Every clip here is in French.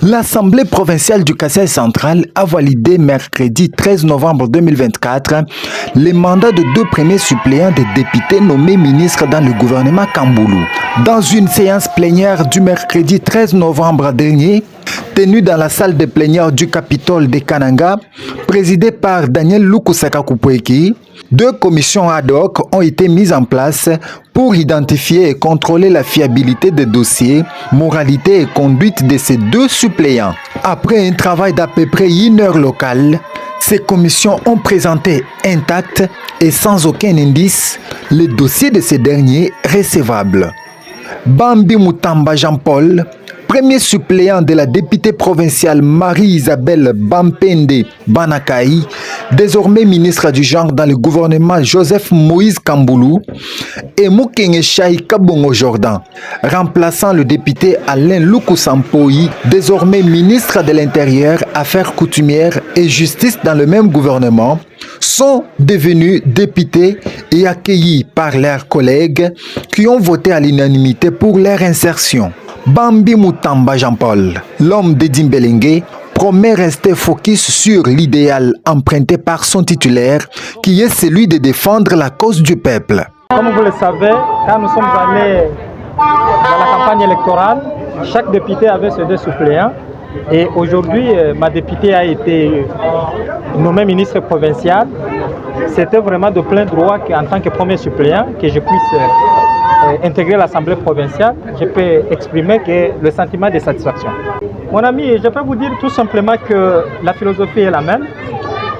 L'Assemblée provinciale du Kasaï central a validé mercredi 13 novembre 2024 les mandats de deux premiers suppléants des députés nommés ministres dans le gouvernement Kamboulou. Dans une séance plénière du mercredi 13 novembre dernier, tenue dans la salle de plénière du Capitole de Kananga, présidée par Daniel Lukusaka Kupueki, deux commissions ad hoc ont été mises en place pour identifier et contrôler la fiabilité des dossiers, moralité et conduite de ces deux suppléants. Après un travail d'à peu près 1 heure locale, ces commissions ont présenté intacts et sans aucun indice les dossiers de ces derniers recevables. Bambi Mutamba Jean-Paul, premier suppléant de la députée provinciale Marie-Isabelle Bampende Banakaï, désormais ministre du genre dans le gouvernement Joseph Moïse Kamboulou, et Mukenge Chai Kabongo Jordan, remplaçant le député Alain Lukusampoyi, désormais ministre de l'Intérieur, Affaires coutumières et Justice dans le même gouvernement, sont devenus députés et accueillis par leurs collègues qui ont voté à l'unanimité pour leur insertion. Bambi Mutamba Jean-Paul, l'homme de Dimbelengue, promet rester focus sur l'idéal emprunté par son titulaire, qui est celui de défendre la cause du peuple. Comme vous le savez, quand nous sommes allés dans la campagne électorale, chaque député avait ses deux suppléants. Et aujourd'hui, ma députée a été nommée ministre provinciale. C'était vraiment de plein droit qu'en tant que premier suppléant, que je puisse intégrer l'Assemblée provinciale, je peux exprimer que le sentiment de satisfaction. Mon ami, je peux vous dire tout simplement que la philosophie est la même.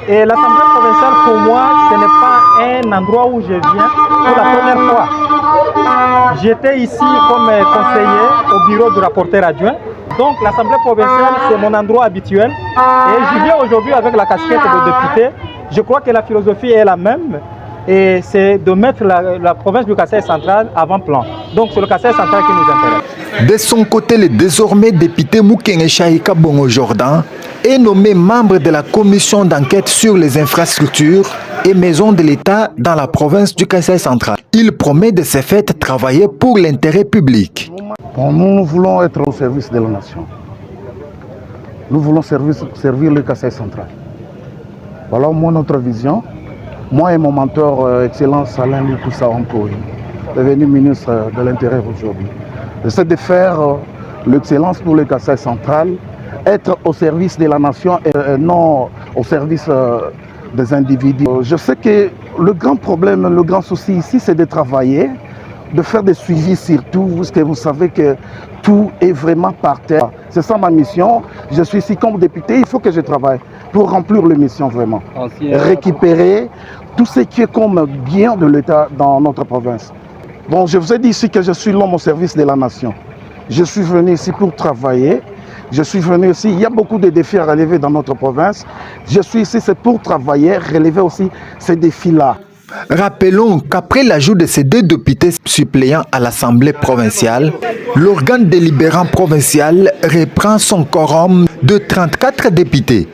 Et l'Assemblée provinciale, pour moi, ce n'est pas un endroit où je viens pour la première fois. J'étais ici comme conseiller au bureau du rapporteur adjoint. Donc l'Assemblée provinciale, c'est mon endroit habituel. Et je viens aujourd'hui avec la casquette de député. Je crois que la philosophie est la même. Et c'est de mettre la province du Kasaï central avant-plan. Donc c'est le Kasaï central qui nous intéresse. De son côté, le désormais député Mukenge Chai Kabongo Jordan est nommé membre de la commission d'enquête sur les infrastructures et maisons de l'État dans la province du Kasaï central. Il promet de ce fait travailler pour l'intérêt public. Bon, nous voulons être au service de la nation. Nous voulons servir le Kasaï central. Voilà au moins notre vision. Moi et mon mentor, Excellence Alain Lukusampoyi, devenu ministre de l'Intérieur aujourd'hui. J'essaie de faire l'excellence pour le Kasaï central, être au service de la nation et non au service des individus. Je sais que le grand problème, le grand souci ici, c'est de travailler, de faire des suivis surtout, parce que vous savez que tout est vraiment par terre. C'est ça ma mission. Je suis ici comme député, il faut que je travaille pour remplir les missions vraiment. Récupérer tout ce qui est comme bien de l'État dans notre province. Bon, je vous ai dit ici que je suis l'homme au service de la nation. Je suis venu ici pour travailler. Je suis venu ici, il y a beaucoup de défis à relever dans notre province. Je suis ici, c'est pour travailler, relever aussi ces défis-là. Rappelons qu'après l'ajout de ces deux députés suppléants à l'Assemblée provinciale, l'organe délibérant provincial reprend son quorum de 34 députés.